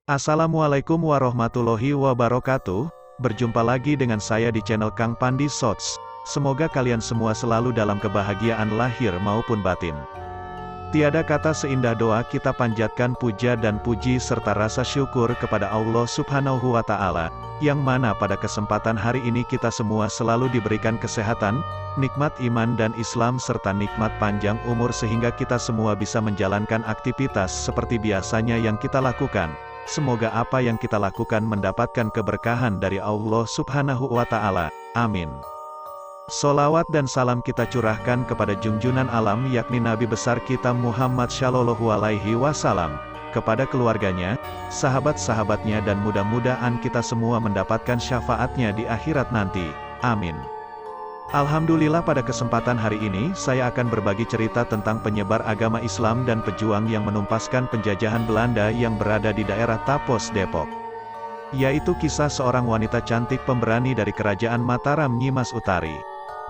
Assalamualaikum warahmatullahi wabarakatuh. Berjumpa lagi dengan saya di channel Kang Pandi Shots. Semoga kalian semua selalu dalam kebahagiaan lahir maupun batin. Tiada kata seindah doa kita panjatkan puja dan puji serta rasa syukur kepada Allah Subhanahu wa Ta'ala, yang mana pada kesempatan hari ini kita semua selalu diberikan kesehatan, nikmat iman dan Islam serta nikmat panjang umur sehingga kita semua bisa menjalankan aktivitas seperti biasanya yang kita lakukan. Semoga apa yang kita lakukan mendapatkan keberkahan dari Allah Subhanahu wa Ta'ala. Amin. Solawat dan salam kita curahkan kepada junjunan alam yakni Nabi besar kita Muhammad Shallallahu Alaihi Wasallam, kepada keluarganya, sahabat-sahabatnya dan mudah-mudahan kita semua mendapatkan syafaatnya di akhirat nanti. Amin. Alhamdulillah pada kesempatan hari ini saya akan berbagi cerita tentang penyebar agama Islam dan pejuang yang menumpaskan penjajahan Belanda yang berada di daerah Tapos, Depok. Yaitu kisah seorang wanita cantik pemberani dari kerajaan Mataram, Nyimas Utari.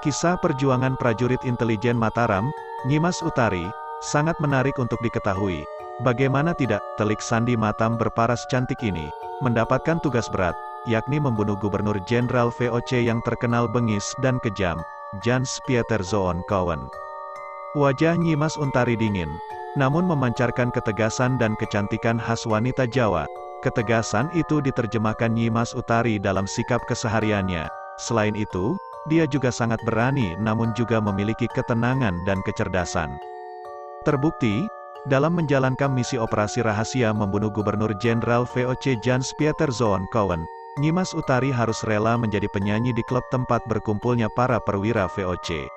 Kisah perjuangan prajurit intelijen Mataram, Nyimas Utari, sangat menarik untuk diketahui. Bagaimana tidak, Telik Sandi Matam berparas cantik ini mendapatkan tugas berat, yakni membunuh Gubernur Jenderal VOC yang terkenal bengis dan kejam, Jans Pieter Zoon Kowen. Wajah Nyimas Utari dingin, namun memancarkan ketegasan dan kecantikan khas wanita Jawa. Ketegasan itu diterjemahkan Nyimas Utari dalam sikap kesehariannya. Selain itu, dia juga sangat berani namun juga memiliki ketenangan dan kecerdasan. Terbukti, dalam menjalankan misi operasi rahasia membunuh Gubernur Jenderal VOC Jans Pieter Zoon Kowen, Nyimas Utari harus rela menjadi penyanyi di klub tempat berkumpulnya para perwira VOC.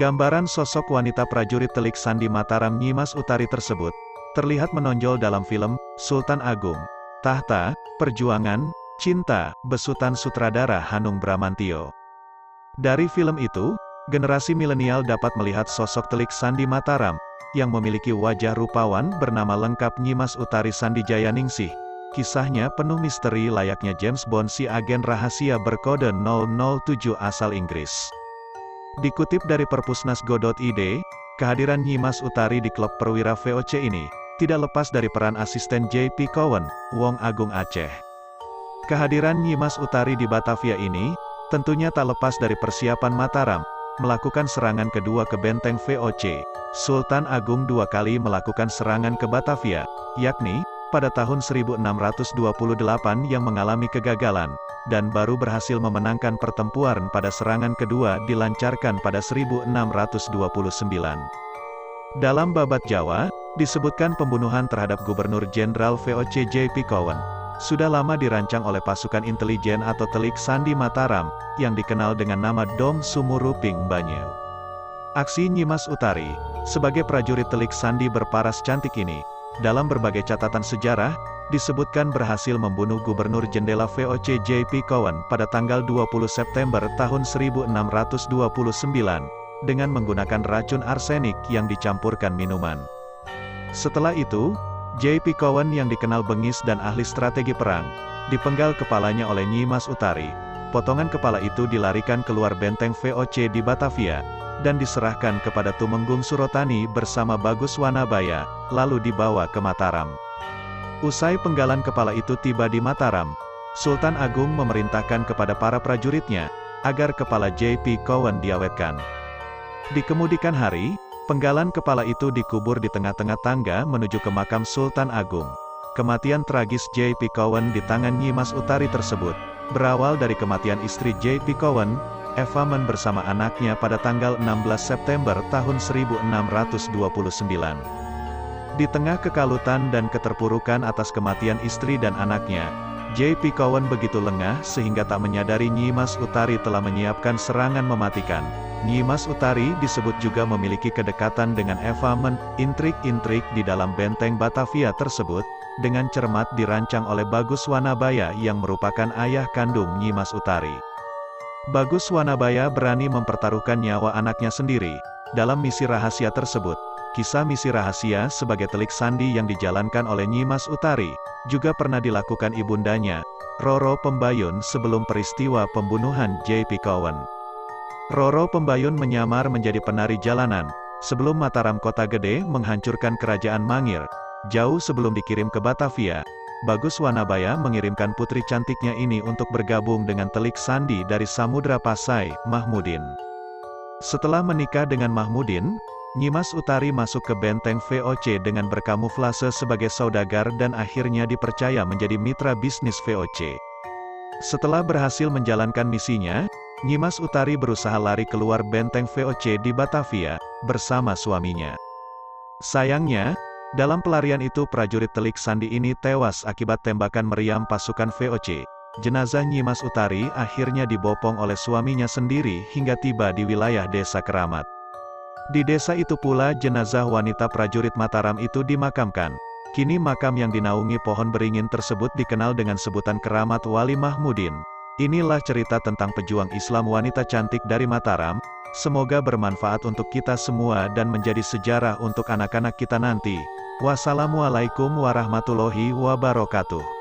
Gambaran sosok wanita prajurit Telik Sandi Mataram Nyimas Utari tersebut, terlihat menonjol dalam film, Sultan Agung, Tahta, Perjuangan, Cinta, besutan sutradara Hanung Bramantyo. Dari film itu, generasi milenial dapat melihat sosok Telik Sandi Mataram, yang memiliki wajah rupawan bernama lengkap Nyimas Utari Sandijayaningsih. Kisahnya penuh misteri layaknya James Bond si agen rahasia berkode 007 asal Inggris. Dikutip dari perpusnas.go.id, kehadiran Nyimas Utari di klub perwira VOC ini, tidak lepas dari peran asisten JP Kowen, Wong Agung Aceh. Kehadiran Nyimas Utari di Batavia ini, tentunya tak lepas dari persiapan Mataram, melakukan serangan kedua ke benteng VOC. Sultan Agung dua kali melakukan serangan ke Batavia, yakni, pada tahun 1628 yang mengalami kegagalan, dan baru berhasil memenangkan pertempuran pada serangan kedua dilancarkan pada 1629. Dalam babat Jawa, disebutkan pembunuhan terhadap Gubernur Jenderal VOC JP Kowen, sudah lama dirancang oleh pasukan intelijen atau Telik Sandi Mataram, yang dikenal dengan nama Dom Sumuruping Banyu. Aksi Nyimas Utari, sebagai prajurit Telik Sandi berparas cantik ini, dalam berbagai catatan sejarah, disebutkan berhasil membunuh Gubernur Jenderal VOC JP Kowen pada tanggal 20 September tahun 1629, dengan menggunakan racun arsenik yang dicampurkan minuman. Setelah itu, JP Kowen yang dikenal bengis dan ahli strategi perang, dipenggal kepalanya oleh Nyimas Utari. Potongan kepala itu dilarikan keluar benteng VOC di Batavia, dan diserahkan kepada Tumenggung Surotani bersama Bagus Wanabaya, lalu dibawa ke Mataram. Usai penggalan kepala itu tiba di Mataram, Sultan Agung memerintahkan kepada para prajuritnya, agar kepala JP Kowen diawetkan. Di kemudian hari, penggalan kepala itu dikubur di tengah-tengah tangga menuju ke makam Sultan Agung. Kematian tragis JP Kowen di tangan Nyimas Utari tersebut, berawal dari kematian istri JP Kowen, Eva Men bersama anaknya pada tanggal 16 September tahun 1629. Di tengah kekalutan dan keterpurukan atas kematian istri dan anaknya, JP Kowen begitu lengah sehingga tak menyadari Nyimas Utari telah menyiapkan serangan mematikan. Nyimas Utari disebut juga memiliki kedekatan dengan Eva Men. Intrik-intrik di dalam benteng Batavia tersebut, dengan cermat dirancang oleh Bagus Wanabaya yang merupakan ayah kandung Nyimas Utari. Bagus Wanabaya berani mempertaruhkan nyawa anaknya sendiri, dalam misi rahasia tersebut. Kisah misi rahasia sebagai Telik Sandi yang dijalankan oleh Nyimas Utari, juga pernah dilakukan ibundanya, Roro Pembayun sebelum peristiwa pembunuhan JP Kowen. Roro Pembayun menyamar menjadi penari jalanan, sebelum Mataram Kota Gede menghancurkan kerajaan Mangir. Jauh sebelum dikirim ke Batavia, Bagus Wanabaya mengirimkan putri cantiknya ini untuk bergabung dengan Telik Sandi dari Samudra Pasai, Mahmudin. Setelah menikah dengan Mahmudin, Nyimas Utari masuk ke benteng VOC dengan berkamuflase sebagai saudagar dan akhirnya dipercaya menjadi mitra bisnis VOC. Setelah berhasil menjalankan misinya, Nyimas Utari berusaha lari keluar benteng VOC di Batavia, bersama suaminya. Sayangnya, dalam pelarian itu prajurit Telik Sandi ini tewas akibat tembakan meriam pasukan VOC. Jenazah Nyimas Utari akhirnya dibopong oleh suaminya sendiri hingga tiba di wilayah Desa Keramat. Di desa itu pula jenazah wanita prajurit Mataram itu dimakamkan. Kini makam yang dinaungi pohon beringin tersebut dikenal dengan sebutan Keramat Wali Mahmudin. Inilah cerita tentang pejuang Islam wanita cantik dari Mataram. Semoga bermanfaat untuk kita semua dan menjadi sejarah untuk anak-anak kita nanti. Wassalamualaikum warahmatullahi wabarakatuh.